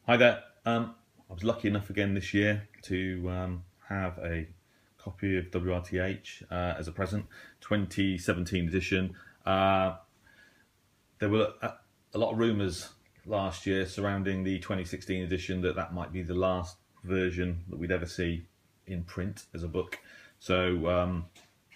Hi there. I was lucky enough again this year to have a copy of WRTH as a present, 2017 edition. There were a lot of rumours last year surrounding the 2016 edition that might be the last version that we'd ever see in print as a book. So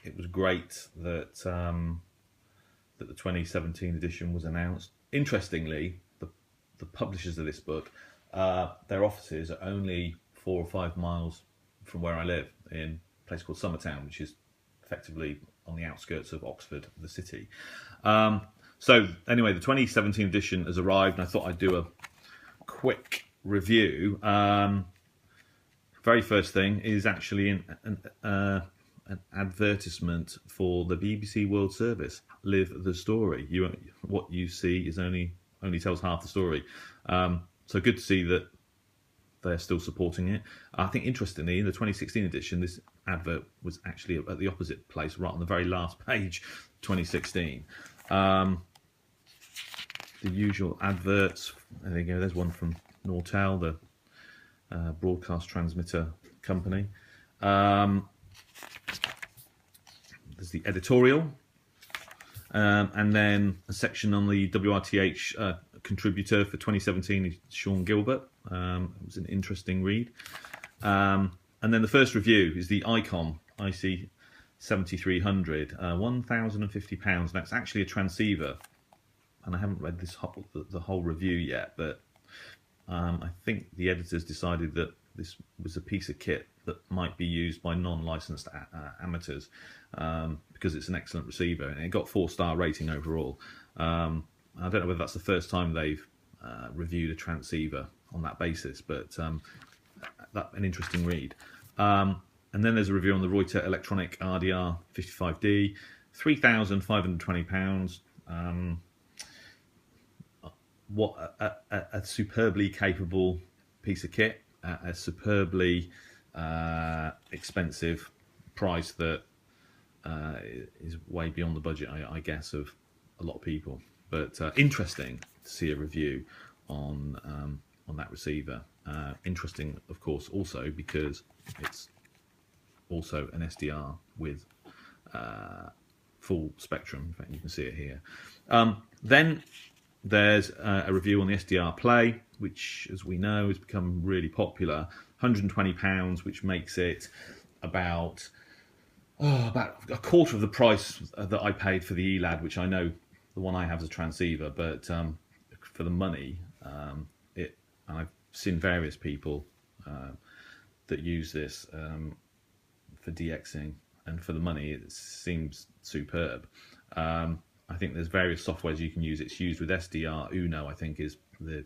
it was great that that the 2017 edition was announced. Interestingly, the publishers of this book, their offices are only 4 or 5 miles from where I live, in a place called Summertown, which is effectively on the outskirts of Oxford, the city. So anyway, the 2017 edition has arrived, and I thought I'd do a quick review. Very first thing is actually an advertisement for the BBC World Service. Live the story. What you see is only tells half the story. So good to see that they're still supporting it. I think interestingly, in the 2016 edition, this advert was actually at the opposite place, right on the very last page, 2016. The usual adverts. There you go. There's one from Nortel, the broadcast transmitter company. There's the editorial, and then a section on the WRTH contributor for 2017 is Sean Gilbert. It was an interesting read. And then the first review is the ICOM IC 7300, £1,050. That's actually a transceiver, and I haven't read the whole review yet, but I think the editors decided that this was a piece of kit that might be used by non-licensed amateurs, because it's an excellent receiver, and it got 4-star rating overall. I don't know whether that's the first time they've reviewed a transceiver on that basis, but an interesting read. And then there's a review on the Reuter Electronic RDR 55D, £3,520. What a superbly capable piece of kit at a superbly expensive price that is way beyond the budget, I guess, of a lot of people. But interesting to see a review on that receiver. Interesting, of course, also because it's also an SDR with full spectrum. In fact, you can see it here. Then there's a review on the SDR Play, which, as we know, has become really popular. £120, which makes it about a quarter of the price that I paid for the ELAD, which I know the one I have is a transceiver, but for the money, I've seen various people that use this for DXing, and for the money, it seems superb. I think there's various softwares you can use. It's used with SDR. Uno, I think, is the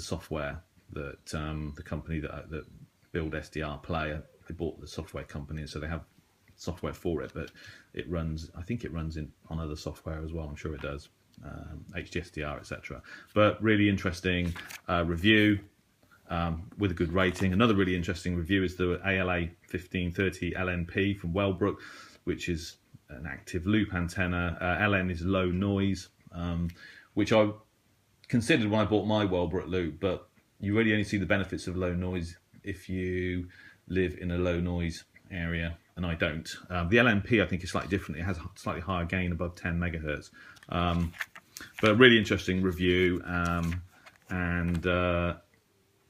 software that the company that build SDR Play. They bought the software company, and so they have software for it. But it runs. I think it runs on other software as well. I'm sure it does, HDSDR, etc. But really interesting review with a good rating. Another really interesting review is the ALA 1530 LNP from Wellbrook, which is an active loop antenna. LN is low noise, which I considered when I bought my Wellbrook loop, but you really only see the benefits of low noise if you live in a low noise area, and I don't. The LNP, I think, is slightly different. It has a slightly higher gain, above 10 megahertz. But a really interesting review, and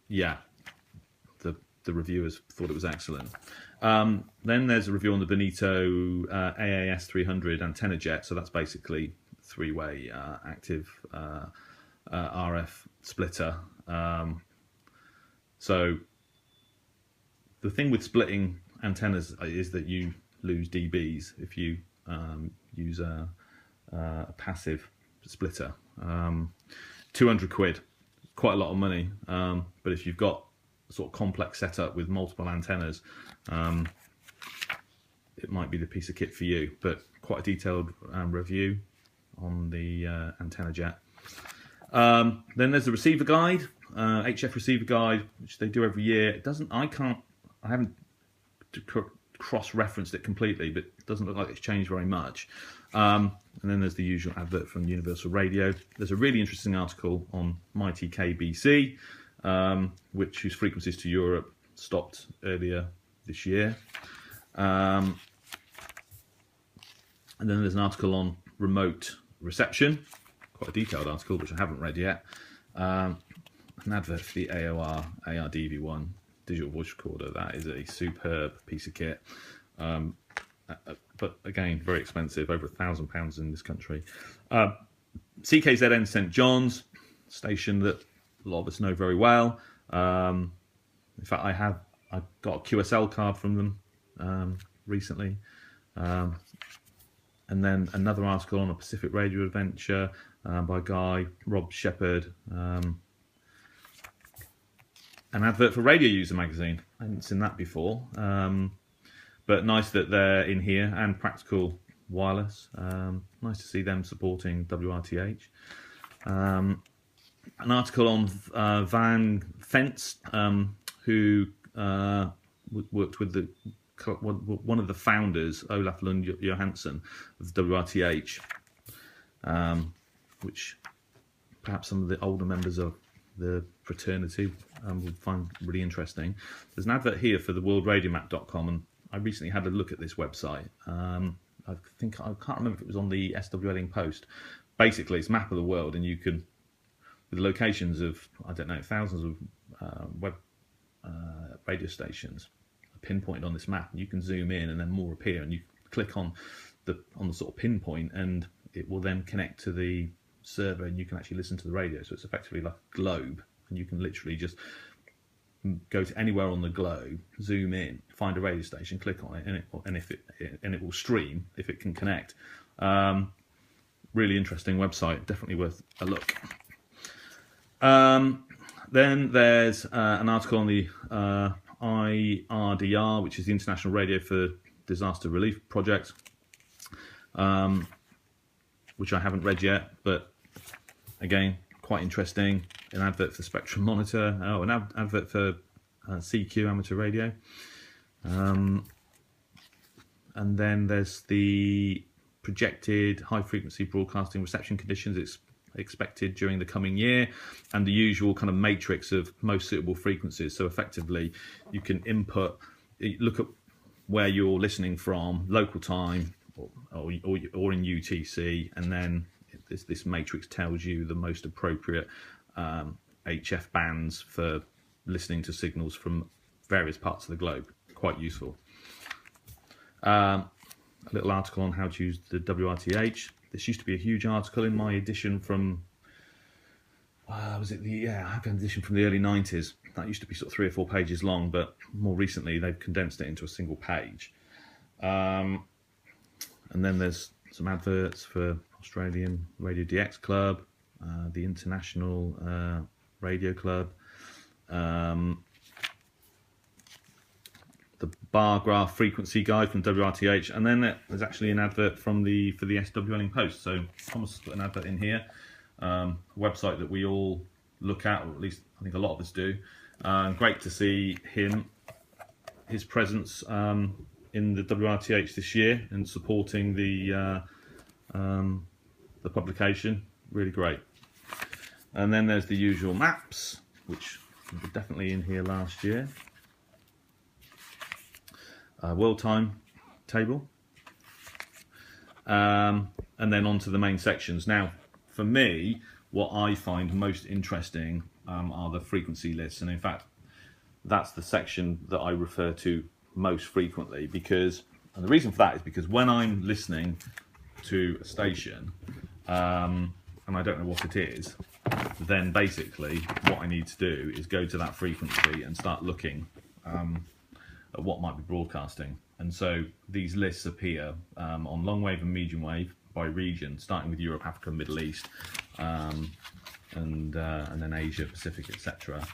yeah, the reviewers thought it was excellent. Then there's a review on the Bonito AAS 300 antenna jet. So that's basically 3-way active RF splitter. So the thing with splitting antennas is that you lose dBs if you use a passive splitter. 200 quid, quite a lot of money, but if you've got a sort of complex setup with multiple antennas, it might be the piece of kit for you. But quite a detailed review on the antenna jet. Then there's the receiver guide, HF receiver guide, which they do every year. It doesn't. I haven't cross-referenced it completely, but it doesn't look like it's changed very much. And then there's the usual advert from Universal Radio. There's a really interesting article on Mighty KBC, whose frequencies to Europe stopped earlier this year. And then there's an article on remote reception, quite a detailed article, which I haven't read yet. An advert for the AOR ARDV1 digital voice recorder. That is a superb piece of kit. But again, very expensive, over £1,000 in this country. CKZN St John's, station that a lot of us know very well. In fact, I got a QSL card from them recently. And then another article on a Pacific radio adventure by a guy, Rob Shepherd. An advert for Radio User magazine. I hadn't seen that before. But nice that they're in here, and Practical Wireless. Nice to see them supporting WRTH. An article on Van Fence, who worked with one of the founders, Olaf Lund Johansson, of WRTH, which perhaps some of the older members of the fraternity will find really interesting. There's an advert here for the worldradiomap.com, and I recently had a look at this website. I can't remember if it was on the SWLing Post. Basically, it's a map of the world, and you can, with the locations of, I don't know, thousands of web radio stations pinpointed on this map, and you can zoom in, and then more appear, and you click on the sort of pinpoint, and it will then connect to the server, and you can actually listen to the radio. So it's effectively like a globe, and you can literally just go to anywhere on the globe, zoom in, find a radio station, click on it, and it will stream if it can connect. Really interesting website, definitely worth a look. Then there's an article on the IRDR, which is the International Radio for Disaster Relief Project, which I haven't read yet, but again, quite interesting. An advert for Spectrum Monitor, an advert for CQ Amateur Radio. And then there's the projected high-frequency broadcasting reception conditions it's expected during the coming year, and the usual kind of matrix of most suitable frequencies. So effectively, you can look at where you're listening from, local time, or in UTC, and then this matrix tells you the most appropriate HF bands for listening to signals from various parts of the globe. Quite useful. A little article on how to use the WRTH. This used to be a huge article in my edition from, I had an edition from the early 90s. That used to be sort of 3 or 4 pages long, but more recently they've condensed it into a single page. And then there's some adverts for Australian Radio DX Club, the International Radio Club, the bar graph frequency guide from WRTH, and then there's actually an advert for the SWLing Post. So Thomas put an advert in here, a website that we all look at, or at least I think a lot of us do. Great to see his presence in the WRTH this year and supporting the publication. Really great. And then there's the usual maps, which were definitely in here last year. World time table, and then on to the main sections. Now, for me, what I find most interesting are the frequency lists, and in fact, that's the section that I refer to most frequently, and the reason for that is because when I'm listening to a station, and I don't know what it is, then basically what I need to do is go to that frequency and start looking at what might be broadcasting. And so these lists appear on long wave and medium wave by region, starting with Europe, Africa, Middle East, and then Asia, Pacific, etc.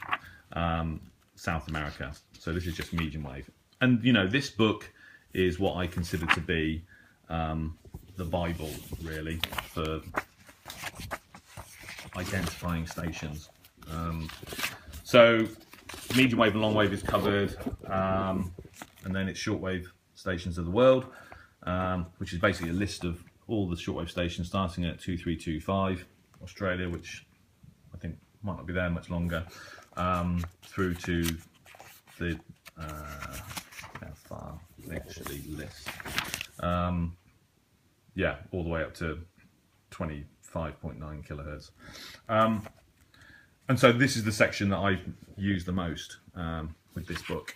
South America. So this is just medium wave. And this book is what I consider to be the Bible, really, for identifying stations. So medium wave and long wave is covered, and then it's shortwave stations of the world, which is basically a list of all the shortwave stations starting at 2325, Australia, which I think might not be there much longer, through to the how far they actually list. Yeah, all the way up to 25.9 kilohertz. And so this is the section that I use the most with this book.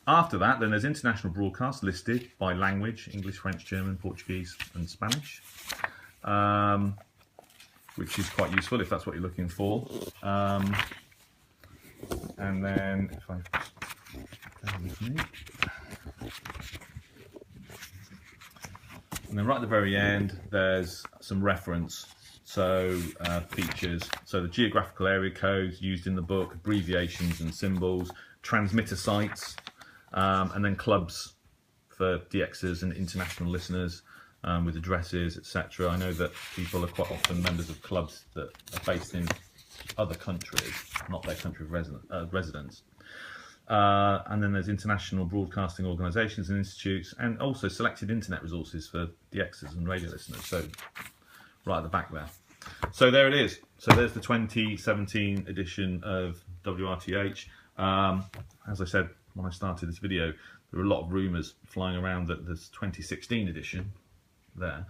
After that, then there's international broadcasts listed by language: English, French, German, Portuguese, and Spanish, which is quite useful if that's what you're looking for. And then, if I bear with me. And then right at the very end, there's some reference, features. So the geographical area codes used in the book, abbreviations and symbols, transmitter sites, and then clubs for DXers and international listeners with addresses, etc. I know that people are quite often members of clubs that are based in other countries, not their country of residence. And then there's international broadcasting organisations and institutes, and also selected internet resources for DXers and radio listeners. So right at the back there. So there it is. So there's the 2017 edition of WRTH. As I said when I started this video, there were a lot of rumours flying around that this 2016 edition there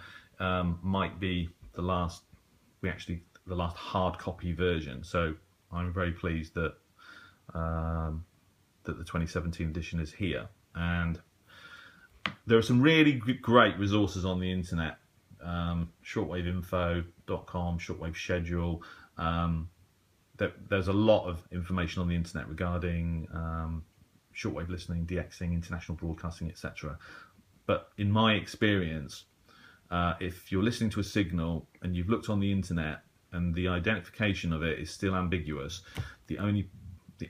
might be the last hard copy version. So I'm very pleased that that the 2017 edition is here, and there are some really great resources on the internet. Shortwaveinfo.com, Shortwave schedule. There's a lot of information on the internet regarding shortwave listening, DXing, international broadcasting, etc. But in my experience, if you're listening to a signal and you've looked on the internet and the identification of it is still ambiguous, the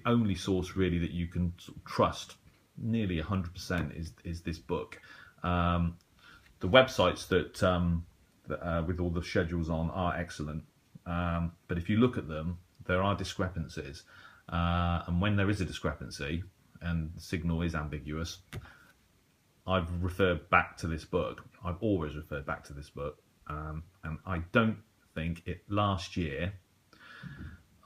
only source really that you can trust nearly 100% is this book. The websites that with all the schedules on are excellent, but if you look at them, there are discrepancies, and when there is a discrepancy and the signal is ambiguous, I've referred back to this book. I've always referred back to this book, and I don't think last year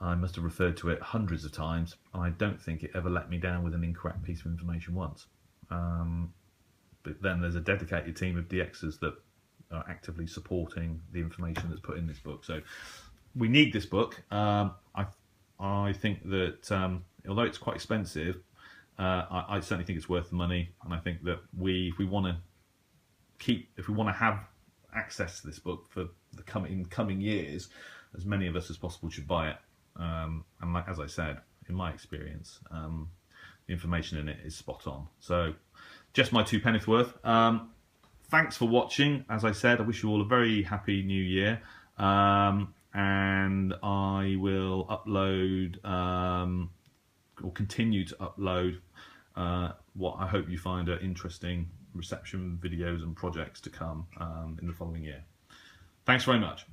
I must have referred to it hundreds of times, and I don't think it ever let me down with an incorrect piece of information once. But then there's a dedicated team of DXers that are actively supporting the information that's put in this book. So we need this book. I think that although it's quite expensive, I certainly think it's worth the money, and I think that if we want to have access to this book for the coming years, as many of us as possible should buy it. And as I said, in my experience, the information in it is spot on. So just my 2 pennies worth. Thanks for watching. As I said, I wish you all a very happy new year. And I will upload or continue to upload what I hope you find are interesting reception videos and projects to come in the following year. Thanks very much.